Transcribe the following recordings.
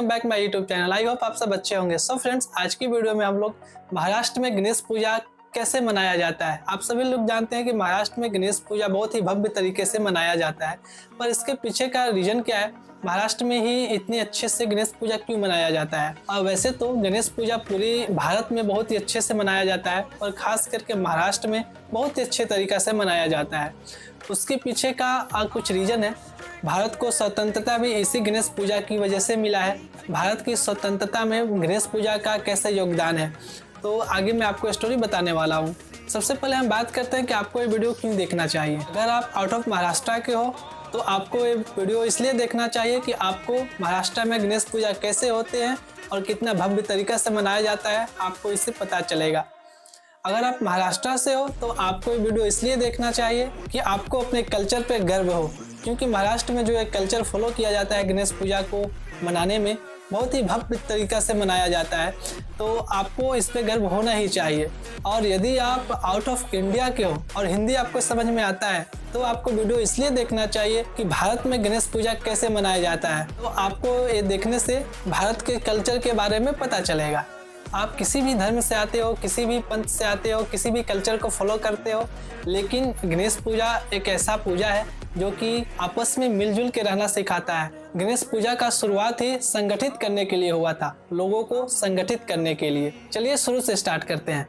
Welcome back my YouTube channel. I hope आप सब अच्छे होंगे। सो फ्रेंड्स, आज की वीडियो में हम लोग महाराष्ट्र में गणेश पूजा कैसे मनाया जाता है। आप सभी लोग जानते हैं कि महाराष्ट्र में गणेश पूजा बहुत ही भव्य तरीके से मनाया जाता है, पर इसके पीछे का रीजन क्या है, महाराष्ट्र में ही इतनी अच्छे से गणेश पूजा क्यों मनाया जाता है। और वैसे तो गणेश पूजा पूरी भारत में बहुत ही अच्छे से मनाया जाता है, और खास करके महाराष्ट्र में बहुत ही अच्छे तरीक़े से मनाया जाता है। उसके पीछे का कुछ रीजन है। भारत को स्वतंत्रता भी इसी गणेश पूजा की वजह से मिला है। भारत की स्वतंत्रता में गणेश पूजा का कैसे योगदान है, तो आगे मैं आपको स्टोरी बताने वाला हूँ। सबसे पहले हम बात करते हैं कि आपको ये वीडियो क्यों देखना चाहिए। अगर आप आउट ऑफ महाराष्ट्र के हो तो आपको ये वीडियो इसलिए देखना चाहिए कि आपको महाराष्ट्र में गणेश पूजा कैसे होते हैं और कितना भव्य तरीक़ा से मनाया जाता है, आपको इससे पता चलेगा। अगर आप महाराष्ट्र से हो तो आपको ये वीडियो इसलिए देखना चाहिए कि आपको अपने कल्चर पे गर्व हो, क्योंकि महाराष्ट्र में जो एक कल्चर फॉलो किया जाता है गणेश पूजा को मनाने में, बहुत ही भव्य तरीक़ा से मनाया जाता है, तो आपको इस पे गर्व होना ही चाहिए। और यदि आप आउट ऑफ इंडिया के हो और हिंदी आपको समझ में आता है तो आपको वीडियो इसलिए देखना चाहिए कि भारत में गणेश पूजा कैसे मनाया जाता है। तो आपको ये देखने से भारत के कल्चर के बारे में पता चलेगा। आप किसी भी धर्म से आते हो, किसी भी पंथ से आते हो, किसी भी कल्चर को फॉलो करते हो, लेकिन गणेश पूजा एक ऐसा पूजा है जो कि आपस में मिलजुल के रहना सिखाता है। गणेश पूजा का शुरुआत ही संगठित करने के लिए हुआ था, लोगों को संगठित करने के लिए। चलिए शुरू से स्टार्ट करते हैं।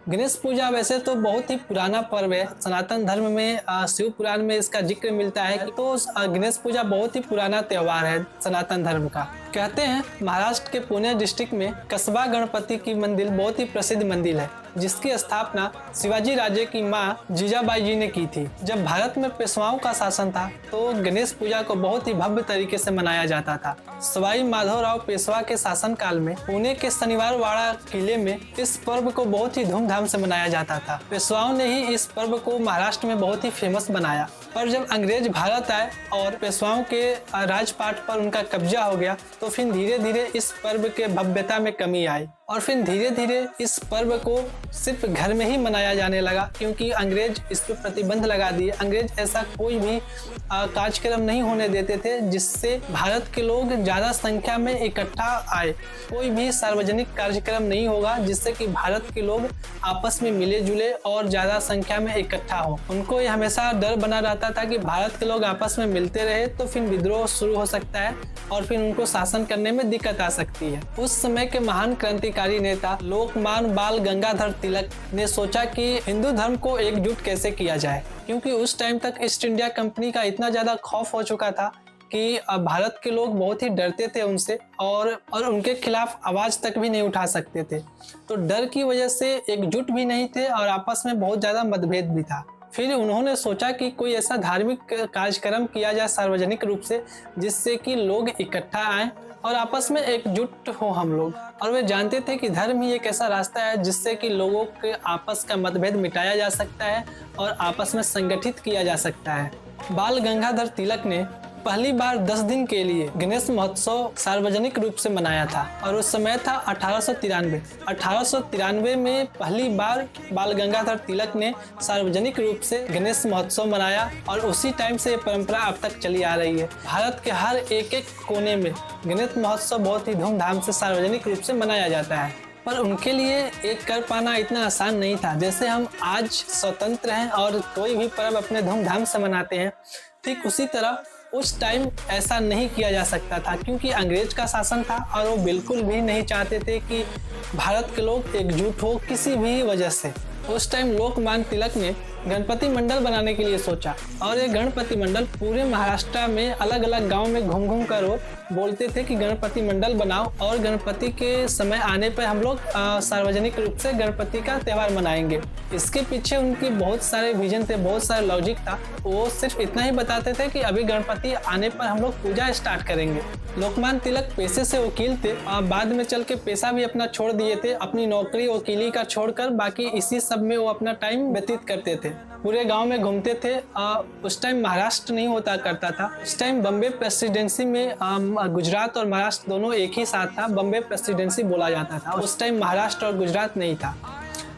गणेश पूजा वैसे तो बहुत ही पुराना पर्व है। सनातन धर्म में शिव पुराण में इसका जिक्र मिलता है कि तो गणेश पूजा बहुत ही पुराना त्यौहार है सनातन धर्म का। कहते हैं महाराष्ट्र के पुणे डिस्ट्रिक्ट में कसबा गणपति की मंदिर बहुत ही प्रसिद्ध मंदिर है, जिसकी स्थापना शिवाजी राजे की मां जीजाबाई जी ने की थी। जब भारत में पेशवाओं का शासन था तो गणेश पूजा को बहुत ही भव्य तरीके से मनाया जाता था। सवाई माधवराव पेशवा के शासन काल में पुणे के शनिवार वाड़ा किले में इस पर्व को बहुत ही धूमधाम से मनाया जाता था। पेशवाओं ने ही इस पर्व को महाराष्ट्र में बहुत ही फेमस बनाया, पर जब अंग्रेज भारत आए और पेशवाओं के राजपाट पर उनका कब्जा हो गया तो फिर धीरे धीरे इस पर्व के भव्यता में कमी आई, और फिर धीरे धीरे इस पर्व को सिर्फ घर में ही मनाया जाने लगा, क्योंकि अंग्रेज इस पर प्रतिबंध लगा दिए। अंग्रेज ऐसा कोई भी कार्यक्रम नहीं होने देते थे जिससे भारत के लोग ज़्यादा संख्या में इकट्ठा आए। कोई भी सार्वजनिक कार्यक्रम नहीं होगा जिससे कि भारत के लोग आपस में मिले जुले और ज़्यादा संख्या में इकट्ठा हो। उनको ये हमेशा डर बना रहता था कि भारत के लोग आपस में मिलते रहे तो फिर विद्रोह शुरू हो सकता है और फिर उनको शासन करने में दिक्कत आ सकती है। उस समय के महान क्रांतिकारी नेता लोकमान्य बाल गंगाधर तिलक ने सोचा कि हिंदू धर्म को एकजुट कैसे किया जाए, क्योंकि उस टाइम तक ईस्ट इंडिया कंपनी का इतना ज़्यादा खौफ हो चुका था कि भारत के लोग बहुत ही डरते थे उनसे, और उनके खिलाफ आवाज़ तक भी नहीं उठा सकते थे। तो डर की वजह से एकजुट भी नहीं थे और आपस में बहुत ज़्यादा मतभेद भी था। फिर उन्होंने सोचा कि कोई ऐसा धार्मिक कार्यक्रम किया जाए सार्वजनिक रूप से, जिससे कि लोग इकट्ठा आएँ और आपस में एकजुट हो हम लोग। और वे जानते थे कि धर्म ही एक ऐसा रास्ता है जिससे कि लोगों के आपस का मतभेद मिटाया जा सकता है और आपस में संगठित किया जा सकता है। बाल गंगाधर तिलक ने पहली बार 10 दिन के लिए गणेश महोत्सव सार्वजनिक रूप से मनाया था, और उस समय था 1893। 1893 में पहली बार बाल गंगाधर तिलक ने सार्वजनिक रूप से गणेश महोत्सव मनाया, और उसी टाइम से ये परंपरा अब तक चली आ रही है। भारत के हर एक कोने में गणेश महोत्सव बहुत ही धूमधाम से सार्वजनिक रूप से मनाया जाता है। पर उनके लिए एक कर पाना इतना आसान नहीं था। जैसे हम आज स्वतंत्र हैं और कोई भी पर्व अपने धूमधाम से मनाते हैं, ठीक उसी तरह उस टाइम ऐसा नहीं किया जा सकता था, क्योंकि अंग्रेज का शासन था और वो बिल्कुल भी नहीं चाहते थे कि भारत के लोग एकजुट हो किसी भी वजह से। उस टाइम लोकमान्य तिलक ने गणपति मंडल बनाने के लिए सोचा, और ये गणपति मंडल पूरे महाराष्ट्र में अलग अलग गांव में घूम घूम कर वो बोलते थे कि गणपति मंडल बनाओ, और गणपति के समय आने पर हम लोग सार्वजनिक रूप से गणपति का त्यौहार मनाएंगे। इसके पीछे उनके बहुत सारे विजन थे, बहुत सारे लॉजिक था। वो सिर्फ इतना ही बताते थे कि अभी गणपति आने पर हम लोग पूजा स्टार्ट करेंगे। लोकमान्य तिलक पेशे से वकील थे, बाद में चल के पेशा भी अपना छोड़ दिए थे। अपनी नौकरी वकीली का छोड़कर बाकी इसी सब में वो अपना टाइम व्यतीत करते थे। पूरे गांव में घूमते थे। उस टाइम महाराष्ट्र नहीं होता करता था। उस टाइम बम्बे प्रेसिडेंसी में गुजरात और महाराष्ट्र दोनों एक ही साथ था। बम्बे प्रेसिडेंसी बोला जाता था। उस टाइम महाराष्ट्र और गुजरात नहीं था।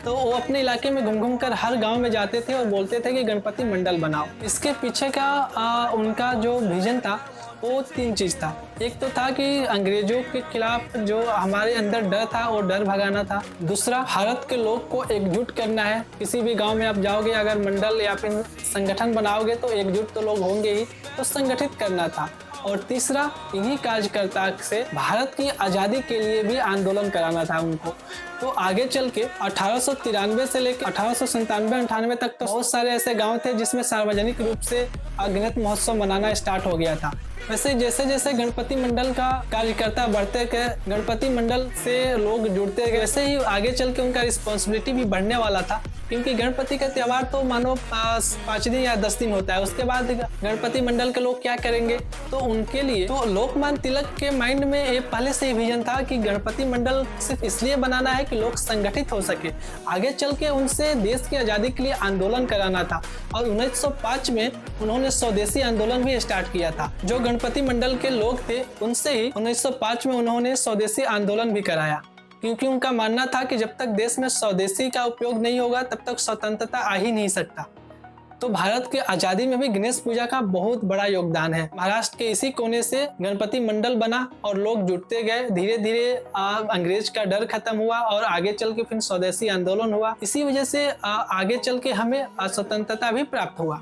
तो वो अपने इलाके में घूम घूम कर हर गांव में जाते थे और बोलते थे कि गणपति मंडल बनाओ। इसके पीछे का उनका जो विजन था वो तीन चीज़ था। एक तो था कि अंग्रेजों के खिलाफ जो हमारे अंदर डर था वो डर भगाना था। दूसरा, भारत के लोग को एकजुट करना है। किसी भी गांव में आप जाओगे, अगर मंडल या फिर संगठन बनाओगे तो एकजुट तो लोग होंगे ही, तो संगठित करना था। और तीसरा, इन्हीं कार्यकर्ता से भारत की आज़ादी के लिए भी आंदोलन कराना था उनको। तो आगे चल के 1893 से लेकर 1897-98 तक तो बहुत सारे ऐसे गांव थे जिसमें सार्वजनिक रूप से गणेश महोत्सव मनाना स्टार्ट हो गया था। वैसे जैसे जैसे गणपति मंडल का कार्यकर्ता बढ़ते गए, गणपति मंडल से लोग जुड़ते गए, वैसे ही आगे चल के उनका रिस्पॉन्सिबिलिटी भी बढ़ने वाला था। क्योंकि गणपति का त्यौहार तो मानो 5 दिन या 10 दिन होता है, उसके बाद गणपति मंडल के लोग क्या करेंगे, तो उनके लिए तो लोकमान्य तिलक के माइंड में ये पहले से ही विजन था कि गणपति मंडल सिर्फ इसलिए बनाना है कि लोग संगठित हो सके, आगे चल के उनसे देश की आज़ादी के लिए आंदोलन कराना था। और 1905 में उन्होंने स्वदेशी आंदोलन भी स्टार्ट किया था। जो गणपति मंडल के लोग थे उनसे ही 1905 में उन्होंने स्वदेशी आंदोलन भी कराया, क्योंकि उनका मानना था कि जब तक देश में स्वदेशी का उपयोग नहीं होगा तब तक स्वतंत्रता आ ही नहीं सकता। तो भारत की आज़ादी में भी गणेश पूजा का बहुत बड़ा योगदान है। महाराष्ट्र के इसी कोने से गणपति मंडल बना और लोग जुड़ते गए। धीरे धीरे अंग्रेज का डर खत्म हुआ और आगे चल के फिर स्वदेशी आंदोलन हुआ। इसी वजह से आगे चल के हमें स्वतंत्रता भी प्राप्त हुआ।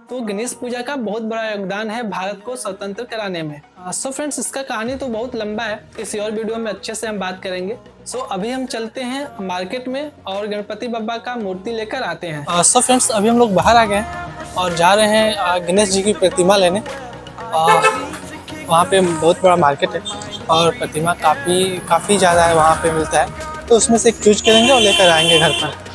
तो गणेश पूजा का बहुत बड़ा योगदान है भारत को स्वतंत्र कराने में। सो फ्रेंड्स, इसका कहानी तो बहुत लंबा है, किसी और वीडियो में अच्छे से हम बात करेंगे। सो अभी हम चलते हैं मार्केट में और गणपति बाबा का मूर्ति लेकर आते हैं। सो फ्रेंड्स, अभी हम लोग बाहर आ गए हैं और जा रहे हैं गणेश जी की प्रतिमा लेने। वहाँ पे बहुत बड़ा मार्केट है और प्रतिमा काफ़ी ज़्यादा है, वहाँ पे मिलता है। तो उसमें से एक चूज करेंगे और लेकर आएंगे घर पर।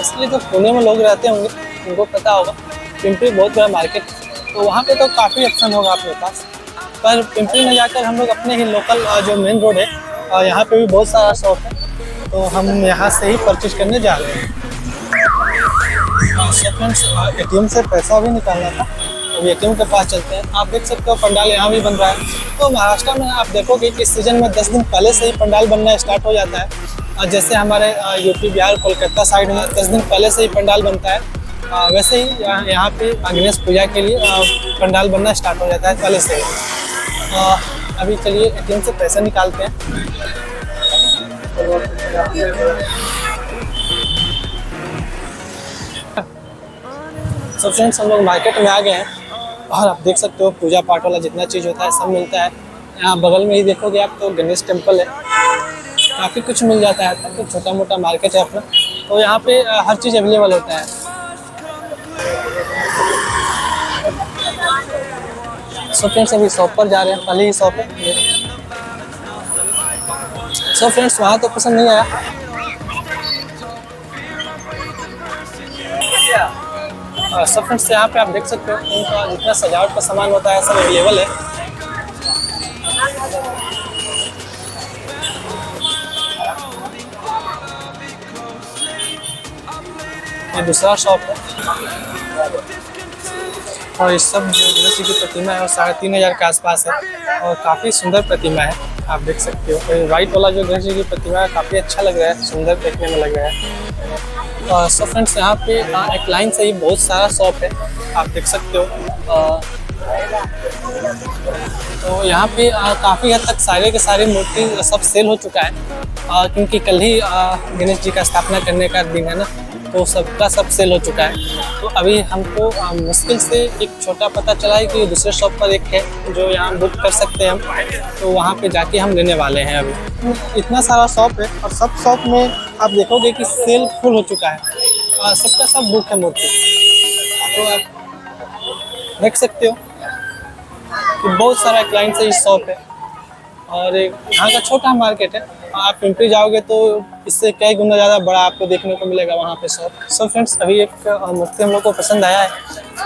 इसलिए जो पुणे में लोग रहते होंगे उनको पता होगा, पिंपरी बहुत बड़ा मार्केट, तो वहाँ पे तो काफ़ी ऑप्शन होगा आपके पास। पर पिंपरी में जाकर हम लोग अपने ही लोकल जो मेन रोड है यहाँ पे भी बहुत सारा शॉप है, तो हम यहाँ से ही परचेज करने जा रहे हैं। ATM से पैसा भी निकालना था, अभी ATM के पास चलते हैं। आप देख सकते हो पंडाल यहाँ भी बन रहा है। तो महाराष्ट्र में आप देखोगे कि इस सीजन में 10 दिन पहले से ही पंडाल बनना स्टार्ट हो जाता है। जैसे हमारे यूपी, बिहार, कोलकाता साइड में 10 दिन पहले से ही पंडाल बनता है, वैसे ही यहाँ पे गणेश पूजा के लिए पंडाल बनना स्टार्ट हो जाता है पहले से ही। अभी चलिए ATM से पैसा निकालते हैं। सब फ्रेंड्स, हम लोग मार्केट में आ गए हैं और आप देख सकते हो पूजा पाठ वाला जितना चीज़ होता है सब मिलता है। यहाँ बगल में ही देखोगे आप तो गणेश टेम्पल है, काफ़ी कुछ मिल जाता है। तो छोटा मोटा मार्केट है अपना, तो यहाँ पे हर चीज़ अवेलेबल होता है। सो फ्रेंड्स, अभी शॉप पर जा रहे हैं, पहले ही शॉप है। सो फ्रेंड्स, वहाँ तो पसंद नहीं आया। सो फ्रेंड्स, यहाँ पे आप देख सकते हो उनका जितना सजावट का सामान होता है सब अवेलेबल है। ये दूसरा शॉप है और इस सब जो गणेश जी की प्रतिमा है वो 3500 के आसपास है और काफ़ी सुंदर प्रतिमा है, आप देख सकते हो। वाइट वाला जो गणेश जी की प्रतिमा है काफ़ी अच्छा लग रहा है, सुंदर देखने में लग रहा है। सो फ्रेंड्स, यहाँ पे एक लाइन से ही बहुत सारा शॉप है, आप देख सकते हो। तो यहाँ पे काफ़ी हद तक सारे के सारे मूर्ति सब सेल हो चुका है, क्योंकि कल ही गणेश जी का स्थापना करने का दिन है ना, तो सबका सब सेल हो चुका है। तो अभी हमको मुश्किल से एक छोटा पता चला है कि दूसरे शॉप पर एक है जो यहाँ बुक कर सकते हैं हम, तो वहाँ पे जाके हम लेने वाले हैं। अभी इतना सारा शॉप है और सब शॉप में आप देखोगे कि सेल फुल हो चुका है, सबका सब बुक है मूर्ति। तो आप देख सकते हो कि बहुत सारा क्लाइंट से इस शॉप है और एक यहाँ का छोटा मार्केट है। आप पिंपरी जाओगे तो इससे कई गुना ज़्यादा बड़ा आपको देखने को मिलेगा वहाँ पे शॉप। सो फ्रेंड्स, अभी एक मूर्ति हम लोग को पसंद आया है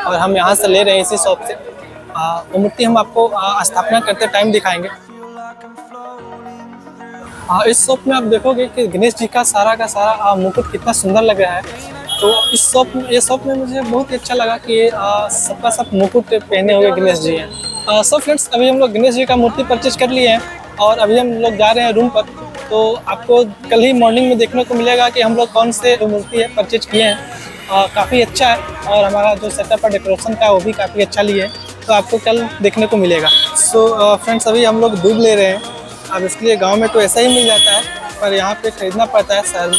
और हम यहाँ से ले रहे हैं इसी शॉप से। वो मूर्ति हम आपको स्थापना करते टाइम दिखाएंगे। इस शॉप में आप देखोगे कि गणेश जी का सारा मुकुट कितना सुंदर लग रहा है। तो इस शॉप में मुझे बहुत ही अच्छा लगा कि सबका सब मुकुट पहने हुए गणेश जी हैं। सो फ्रेंड्स, अभी हम लोग गणेश जी का मूर्ति परचेज कर लिए हैं और अभी हम लोग जा रहे हैं रूम पर। तो आपको कल ही मॉर्निंग में देखने को मिलेगा कि हम लोग कौन से मूर्ति है परचेज किए हैं। काफ़ी अच्छा है और हमारा जो सेटअप है डेकोरेशन का वो भी काफ़ी अच्छा लिए है, तो आपको कल देखने को मिलेगा। सो फ्रेंड्स, अभी हम लोग दूध ले रहे हैं। अब इसके लिए गांव में तो ऐसा ही मिल जाता है, पर यहाँ पे खरीदना पड़ता है शहर में।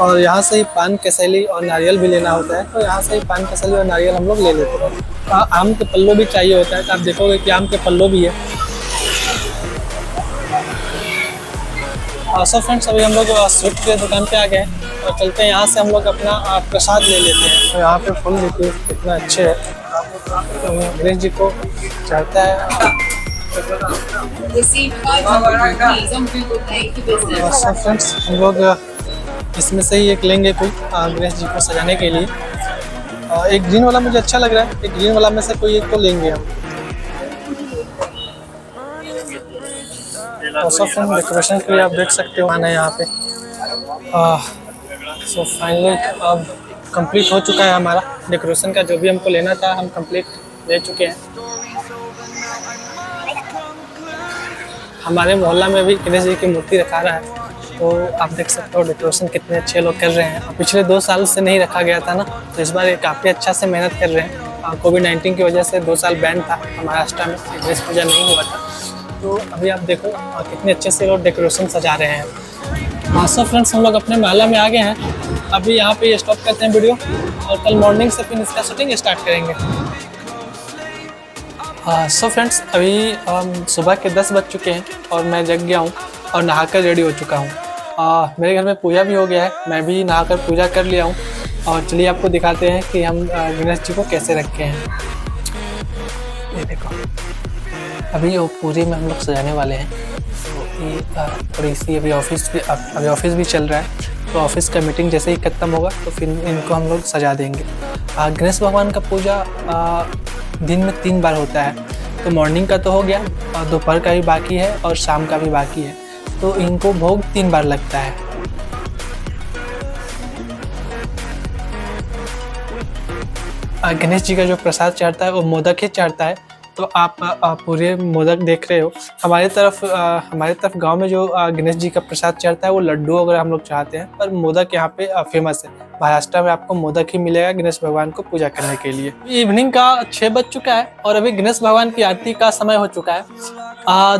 और यहाँ से ही पान कसेली और नारियल भी लेना होता है, तो यहाँ से ही पान कसेली और नारियल हम लोग ले लेते हैं। आम के पल्लो भी चाहिए होता है, तो आप देखोगे कि आम के पल्लो भी है। सो फ्रेंड्स, अभी हम लोग स्वीट के दुकान पे आ गए हैं और चलते हैं यहाँ से हम लोग अपना प्रसाद ले लेते हैं। तो यहाँ पे फूल देखिए कितना अच्छे है, तो गणेश जी को चढ़ता है। सो फ्रेंड्स, हम लोग इसमें से ही एक लेंगे कोई गणेश जी को सजाने के लिए। एक ग्रीन वाला मुझे अच्छा लग रहा है, एक ग्रीन वाला में से कोई एक तो लेंगे हम। सो फ्रेंड्स, डेकोरेशन के लिए आप देख सकते हो आना है यहाँ पे। सो फाइनली अब कंप्लीट हो चुका है हमारा डेकोरेशन का, जो भी हमको लेना था हम कंप्लीट ले चुके हैं। हमारे मोहल्ला में भी गणेश जी की मूर्ति रखा रहा है, तो आप देख सकते हो डेकोरेशन कितने अच्छे लोग कर रहे हैं। पिछले 2 साल से नहीं रखा गया था ना, तो इस बार ये काफ़ी अच्छा से मेहनत कर रहे हैं। कोविड-19 की वजह से 2 साल बैन था महाराष्ट्र में, गणेश पूजा नहीं हुआ था। तो अभी आप देखो कितने अच्छे से लोग डेकोरेशन सजा रहे हैं। सो फ्रेंड्स, हम लोग अपने मोहल्ला में आ गए हैं। अभी यहाँ पे स्टॉप करते हैं वीडियो और कल मॉर्निंग से फिर इसका शूटिंग स्टार्ट करेंगे। सो फ्रेंड्स, अभी सुबह के 10 बज चुके हैं और मैं जग गया हूँ और नहाकर रेडी हो चुका हूँ। मेरे घर में पूजा भी हो गया है, मैं भी नहाकर पूजा कर लिया हूँ। और चलिए आपको दिखाते हैं कि हम गणेश जी को कैसे रखे हैं। ये देखो, अभी वो पूरी में हम लोग सजाने वाले हैं। तो ये थोड़ी सी अभी ऑफिस भी चल रहा है, तो ऑफिस का मीटिंग जैसे ही ख़त्म होगा तो फिर इनको हम लोग सजा देंगे। गणेश भगवान का पूजा दिन में 3 बार होता है, तो मॉर्निंग का तो हो गया, दोपहर का भी बाकी है और शाम का भी बाकी है, तो इनको भोग 3 बार लगता है। गणेश जी का जो प्रसाद चढ़ता है वो मोदक ही चढ़ता है। तो आप पूरे मोदक देख रहे हो। हमारे तरफ गांव में जो गणेश जी का प्रसाद चढ़ता है वो लड्डू वगैरह हम लोग चाहते हैं, पर मोदक यहाँ पे फेमस है। महाराष्ट्र में आपको मोदक ही मिलेगा गणेश भगवान को पूजा करने के लिए। इवनिंग का 6 बज चुका है और अभी गणेश भगवान की आरती का समय हो चुका है।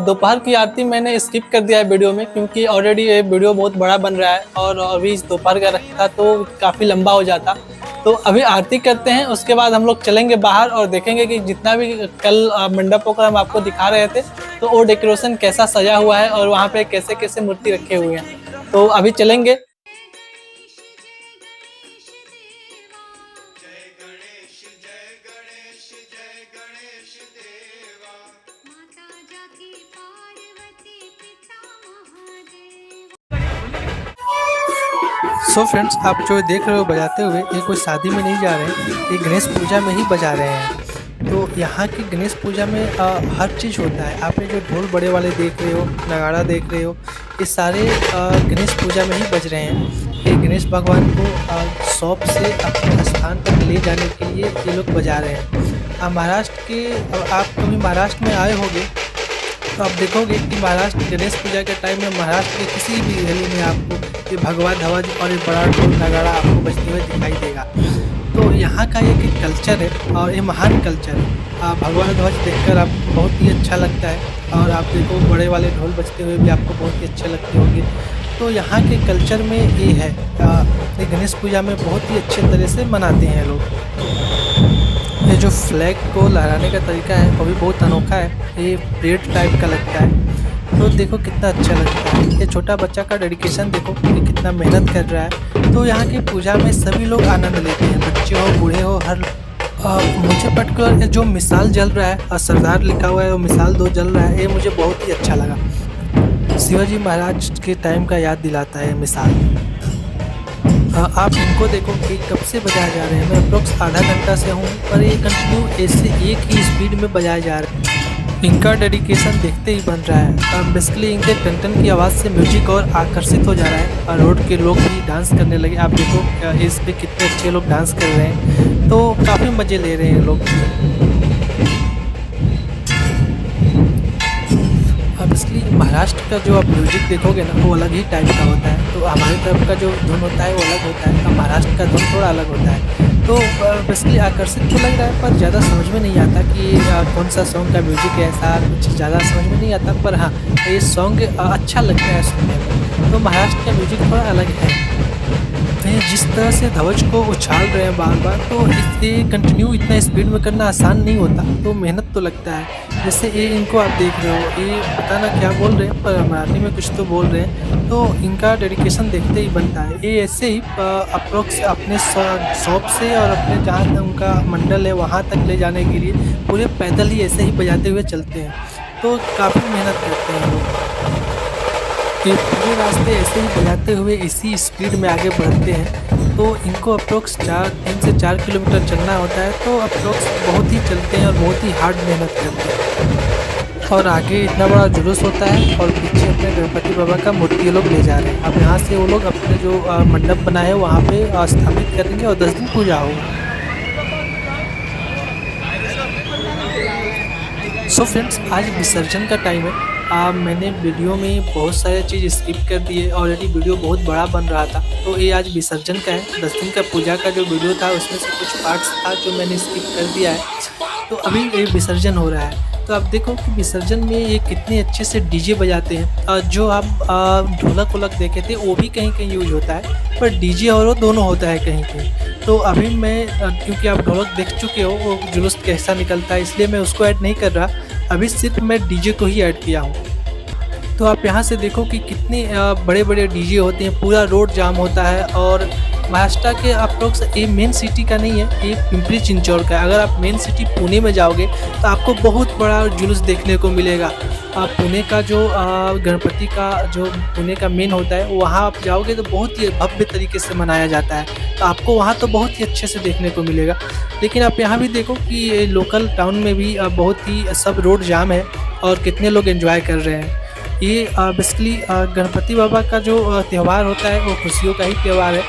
दोपहर की आरती मैंने स्किप कर दिया है वीडियो में, क्योंकि ऑलरेडी ये वीडियो बहुत बड़ा बन रहा है और अभी दोपहर का रखता तो काफ़ी लंबा हो जाता। तो अभी आरती करते हैं, उसके बाद हम लोग चलेंगे बाहर और देखेंगे कि जितना भी कल मंडपों का हम आपको दिखा रहे थे, तो वो डेकोरेशन कैसा सजा हुआ है और वहाँ पे कैसे कैसे मूर्ति रखे हुए हैं। तो अभी चलेंगे। सो फ्रेंड्स, आप जो देख रहे हो बजाते हुए, ये कोई शादी में नहीं जा रहे हैं, ये गणेश पूजा में ही बजा रहे हैं। तो यहाँ की गणेश पूजा में हर चीज़ होता है। आपने जो ढोल बड़े वाले देख रहे हो, नगाड़ा देख रहे हो, ये सारे गणेश पूजा में ही बज रहे हैं। ये गणेश भगवान को शॉप से अपने स्थान तक ले जाने के लिए ये लोग बजा रहे हैं। महाराष्ट्र के, आप कभी महाराष्ट्र में आए होंगे तो आप देखोगे कि महाराष्ट्र गणेश पूजा के टाइम में महाराष्ट्र के किसी भी गली में आपको ये भगवा ध्वज और ये बड़ा ढोल नगाड़ा आपको बजते हुए दिखाई देगा। तो यहाँ का एक कल्चर है और ये महान कल्चर है। भगवा ध्वज देखकर आपको बहुत ही अच्छा लगता है और आप देखो बड़े वाले ढोल बजते हुए भी आपको बहुत ही अच्छे लगते होंगे। तो यहाँ के कल्चर में ये है, ये गणेश पूजा में बहुत ही अच्छे तरह से मनाते हैं लोग। ये जो फ्लैग को लहराने का तरीका है वो भी बहुत अनोखा है, ये परेड टाइप का लगता है। तो देखो कितना अच्छा लगता है। ये छोटा बच्चा का डेडिकेशन देखो, ये कितना मेहनत कर रहा है। तो यहाँ की पूजा में सभी लोग आनंद लेते हैं, बच्चे हो बूढ़े हो, हर मुझे पर्टिकुलर जो मिसाल जल रहा है, सरदार लिखा हुआ है, वो मिसाल 2 जल रहा है, ये मुझे बहुत ही अच्छा लगा। शिवाजी महाराज के टाइम का याद दिलाता है मिसाल। आप इनको देखो कि कब से बजाए जा रहे हैं। मैं अप्रोक्स आधा घंटा से हूँ, पर ये कंटिन्यू ऐसे एक ही स्पीड में बजाए जा रहे हैं। इनका डेडिकेशन देखते ही बन रहा है। बेसिकली इनके टन की आवाज़ से म्यूजिक और आकर्षित हो जा रहा है और रोड के लोग भी डांस करने लगे। आप देखो इस पे कितने अच्छे लोग डांस कर रहे हैं, तो काफ़ी मज़े ले रहे हैं लोग। बेसिकली महाराष्ट्र महाराष्ट्र का जो आप म्यूजिक देखोगे ना वो अलग ही टाइप का होता है। तो हमारी तरफ का जो धुन होता है वो अलग होता है और महाराष्ट्र का धुन थोड़ा अलग होता है। तो बेसिकली आकर्षित तो लग रहा है पर ज़्यादा समझ में नहीं आता कि कौन सा सॉन्ग का म्यूजिक है, ऐसा कुछ ज़्यादा समझ में नहीं आता। पर हाँ, ये सॉन्ग अच्छा लगता है सुनने में। तो महाराष्ट्र का म्यूजिक थोड़ा अलग है। ये जिस तरह से ध्वज को उछाल रहे हैं बार बार, तो इसे कंटिन्यू इतना स्पीड में करना आसान नहीं होता, तो मेहनत तो लगता है। जैसे ये इनको आप देख रहे हो, ये पता ना क्या बोल रहे हैं पर मराठी में कुछ तो बोल रहे हैं। तो इनका डेडिकेशन देखते ही बनता है। ये ऐसे ही अप्रोक्स अपने शॉप से और अपने जहाँ तक उनका मंडल है वहाँ तक ले जाने के लिए पूरे पैदल ही ऐसे ही बजाते हुए चलते हैं। तो काफ़ी मेहनत करते हैं लोग। ये पूरे रास्ते ऐसे ही बजाते हुए इसी स्पीड में आगे बढ़ते हैं। तो इनको अप्रोक्स 3 से 4 किलोमीटर चलना होता है। तो अप्रोक्स बहुत ही चलते हैं और बहुत ही हार्ड मेहनत करते हैं। और आगे इतना बड़ा जुलूस होता है और पीछे अपने गणपति बाबा का मूर्ति ये लोग ले जा रहे हैं। अब यहाँ से वो लोग अपने जो मंडप बना है वहाँ पे स्थापित करेंगे और 10 दिन पूजा होगा। सो फ्रेंड्स, आज विसर्जन का टाइम है। मैंने वीडियो में बहुत सारे चीज़ स्किप कर दिए। ऑलरेडी वीडियो बहुत बड़ा बन रहा था। तो ये आज विसर्जन का है। 10 दिन का पूजा का जो वीडियो था उसमें से कुछ पार्ट्स था जो मैंने स्किप कर दिया है। तो अभी ये विसर्जन हो रहा है। तो आप देखो कि विसर्जन में ये कितने अच्छे से डीजे बजाते हैं। जो आप ढोलक वोलक देखे थे वो भी कहीं कहीं यूज होता है, पर डीजे और वो दोनों होता है कहीं कहीं। तो अभी मैं क्योंकि आप ढोलक देख चुके हो वो जुलूस कैसा निकलता है, इसलिए मैं उसको ऐड नहीं कर रहा। अभी सिर्फ मैं डीजे को ही ऐड किया हूँ। तो आप यहाँ से देखो कि कितने बड़े बड़े डीजे होते हैं, पूरा रोड जाम होता है। और महाराष्ट्र के अप्रोक्स ये मेन सिटी का नहीं है, ये पिंपरी चिंचौड़ का है। अगर आप मेन सिटी पुणे में जाओगे तो आपको बहुत बड़ा जुलूस देखने को मिलेगा। पुणे का जो गणपति का जो पुणे का मेन होता है वहाँ आप जाओगे तो बहुत ही भव्य तरीके से मनाया जाता है। तो आपको वहाँ तो बहुत ही अच्छे से देखने को मिलेगा। लेकिन आप यहाँ भी देखो कि लोकल टाउन में भी बहुत ही सब रोड जाम है और कितने लोग एंजॉय कर रहे हैं। ये बेसिकली गणपति बाबा का जो त्यौहार होता है वो खुशियों का ही त्यौहार है।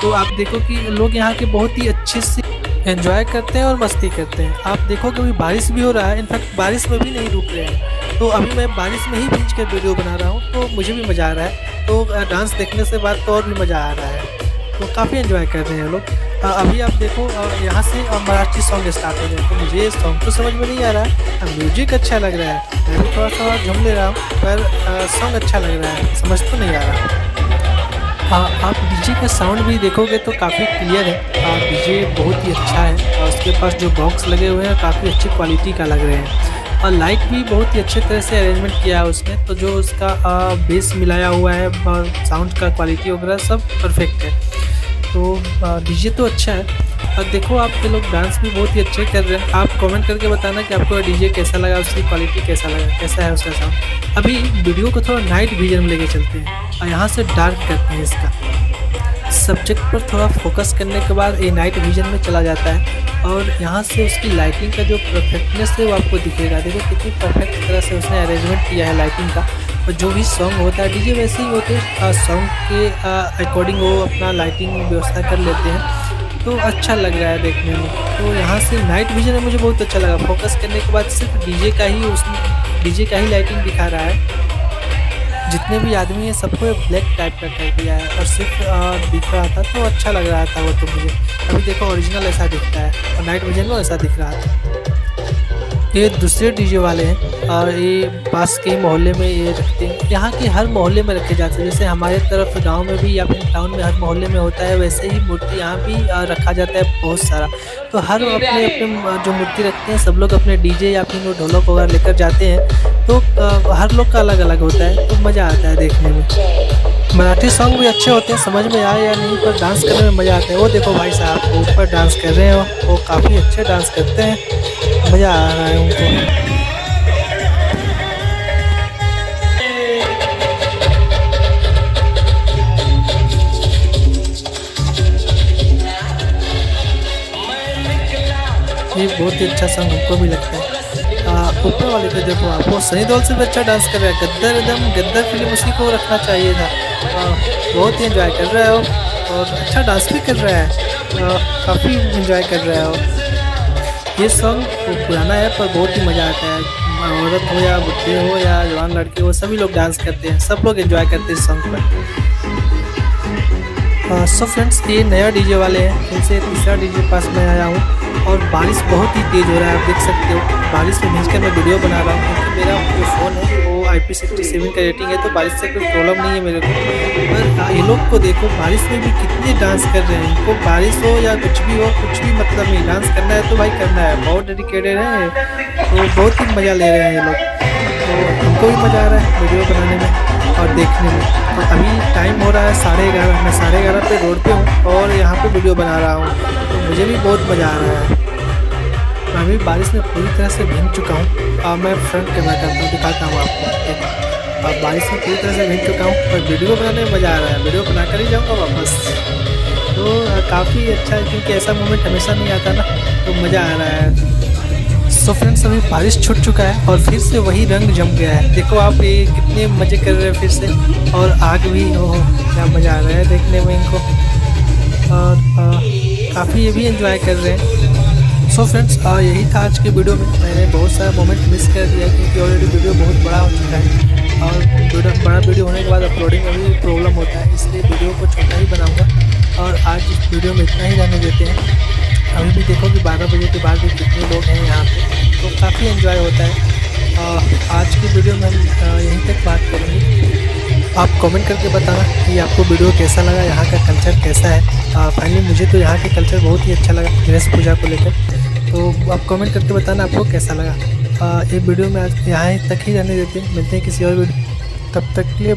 तो आप देखो कि लोग यहाँ के बहुत ही अच्छे से एंजॉय करते हैं और मस्ती करते हैं। आप देखो कि अभी बारिश भी हो रहा है, इनफैक्ट बारिश में भी नहीं रुक रहे हैं। तो अभी मैं बारिश में ही भींच कर वीडियो बना रहा हूँ, तो मुझे भी मज़ा आ रहा है। तो डांस देखने से बाद तो और भी मज़ा आ रहा है। तो काफ़ी एंजॉय कर रहे हैं लोग। अभी आप देखो यहाँ से मराठी सॉन्ग स्टार्ट हो गए। तो मुझे सॉन्ग तो समझ में नहीं आ रहा है, म्यूजिक अच्छा लग रहा है, मैं भी थोड़ा सा झूम ले रहा हूँ, पर सॉन्ग अच्छा लग रहा है, समझ तो नहीं आ रहा। आप डीजे का साउंड भी देखोगे तो काफ़ी क्लियर है। डीजे बहुत ही अच्छा है और उसके पास जो बॉक्स लगे हुए हैं काफ़ी अच्छी क्वालिटी का लग रहे हैं। और लाइट भी बहुत ही अच्छे तरह से अरेंजमेंट किया है उसने। तो जो उसका बेस मिलाया हुआ है और साउंड का क्वालिटी वगैरह सब परफेक्ट है। तो डीजे तो अच्छा है। और देखो आपके लोग डांस भी बहुत ही अच्छे कर रहे हैं। आप कमेंट करके बताना कि आपको डीजे कैसा लगा, उसकी क्वालिटी कैसा लगा, कैसा है उसका साउंड। अभी वीडियो को थोड़ा नाइट विजन में लेके चलते हैं और यहाँ से डार्क करते हैं। इसका सब्जेक्ट पर थोड़ा फोकस करने के बाद ये नाइट विजन में चला जाता है और यहाँ से उसकी लाइटिंग का जो परफेक्टनेस है वो आपको दिखेगा। देखो कितनी परफेक्ट तरह से उसने अरेंजमेंट किया है लाइटिंग का। और जो भी सॉन्ग होता है डीजे वैसे ही होते हैं, सॉन्ग के अकॉर्डिंग वो अपना लाइटिंग व्यवस्था कर लेते हैं। तो अच्छा लग रहा है देखने में। तो यहाँ से नाइट विजन में मुझे बहुत अच्छा लगा। फोकस करने के बाद सिर्फ डीजे का ही लाइटिंग दिखा रहा है। जितने भी आदमी हैं सबको ब्लैक टाइप का कर दिया है और सिर्फ दिख रहा था तो अच्छा लग रहा था वो। तो मुझे अभी देखो ओरिजिनल ऐसा दिखता है और नाइट विजन में ऐसा दिख रहा था। ये दूसरे डीजे वाले हैं और ये पास के मोहल्ले में ये रखते हैं। यहाँ के हर मोहल्ले में रखे जाते हैं। जैसे हमारे तरफ गांव में भी या फिर टाउन में हर मोहल्ले में होता है, वैसे ही मूर्ति यहाँ भी रखा जाता है बहुत सारा। तो हर अपने अपने जो मूर्ति रखते हैं सब लोग अपने डीजे या फिर ढोलक वगैरह लेकर जाते हैं। तो हर लोग का अलग अलग होता है, तो मज़ा आता है देखने में। मराठी सॉन्ग भी अच्छे होते हैं, समझ में आए या नहीं, पर डांस करने में मज़ा आता है। वो देखो भाई साहब ऊपर डांस कर रहे हैं, वो काफ़ी अच्छे डांस करते हैं, मज़ा आ रहा है उनको। ये बहुत ही अच्छा सॉन्ग हमको भी लगता है। ऊपर वाले पे देखो आप, वो सनी देओल से भी अच्छा डांस कर रहा है। गद्दर एकदम गद्दर फिल्म उसी को रखना चाहिए था। बहुत ही एंजॉय कर रहा है वो और अच्छा डांस भी कर रहा है, काफ़ी एंजॉय कर रहा है वो। ये सॉन्ग पुराना है पर बहुत ही मज़ा आता है। औरत हो या बुढ़े हो या जवान लड़के हो, सभी लोग डांस करते हैं, सब लोग एंजॉय करते हैं इस सॉन्ग पर। सो फ्रेंड्स, ये नया डीजे वाले हैं, इनसे तीसरा डीजे पास में आया हूँ और बारिश बहुत ही तेज़ हो रहा है, आप देख सकते हो। बारिश में भींजकर मैं वीडियो बना रहा हूँ क्योंकि मेरा जो फ़ोन है वो IP67 का रेटिंग है, तो बारिश से कोई प्रॉब्लम नहीं है मेरे को। पर ये लोग को देखो, बारिश में भी कितने डांस कर रहे हैं। इनको बारिश हो या कुछ भी हो, कुछ भी मतलब नहीं, डांस करना है तो भाई करना है। बहुत डेडिकेटेड है, तो बहुत ही मज़ा ले रहे हैं ये लोग। तो हमको भी मज़ा आ रहा है वीडियो बनाने में और देखने में। तो अभी टाइम हो रहा है 11:30, मैं 11:30 पे रोड पे हूँ और यहाँ पे वीडियो बना रहा हूँ, तो मुझे भी बहुत मज़ा आ रहा है। मैं अभी बारिश में पूरी तरह से भीग चुका हूँ और मैं फ्रंट कैमरा करता हूँ, दिखाता हूँ आपको। अब बारिश में पूरी तरह से भीग चुका हूँ और वीडियो बनाने में मज़ा आ रहा है, वीडियो बना कर ही जाऊँगा वापस। तो काफ़ी अच्छा है क्योंकि ऐसा मोमेंट हमेशा नहीं आता ना, तो मज़ा आ रहा है। सो फ्रेंड्स, अभी बारिश छूट चुका है और फिर से वही रंग जम गया है। देखो आप, ये कितने मज़े कर रहे हैं फिर से, और आग भी हो, क्या मज़ा आ रहा है देखने में इनको, और काफ़ी ये भी एंजॉय कर रहे हैं। सो फ्रेंड्स, यही था आज के वीडियो में। मैंने बहुत सारा मोमेंट मिस कर दिया क्योंकि ऑलरेडी वीडियो बहुत बड़ा हो चुका है और बड़ा वीडियो होने के बाद अपलोडिंग में भी प्रॉब्लम होता है, इसलिए वीडियो को छोटा ही बनाऊँगा और आज इस वीडियो में इतना ही रहने देते हैं। अभी भी देखो कि 12 बजे के बाद भी कितने लोग हैं यहाँ पे, तो काफ़ी एंजॉय होता है। आज की वीडियो में हम यहीं तक बात करेंगे। आप कमेंट करके बताना कि आपको वीडियो कैसा लगा, यहाँ का कल्चर कैसा है। फाइनली मुझे तो यहाँ के कल्चर बहुत ही अच्छा लगा गणेश पूजा को लेकर, तो आप कमेंट करके बताना आपको कैसा लगा। ये वीडियो में आज यहाँ तक ही रहने देते हैं, मिलते हैं किसी और वीडियो, तब तक के लिए।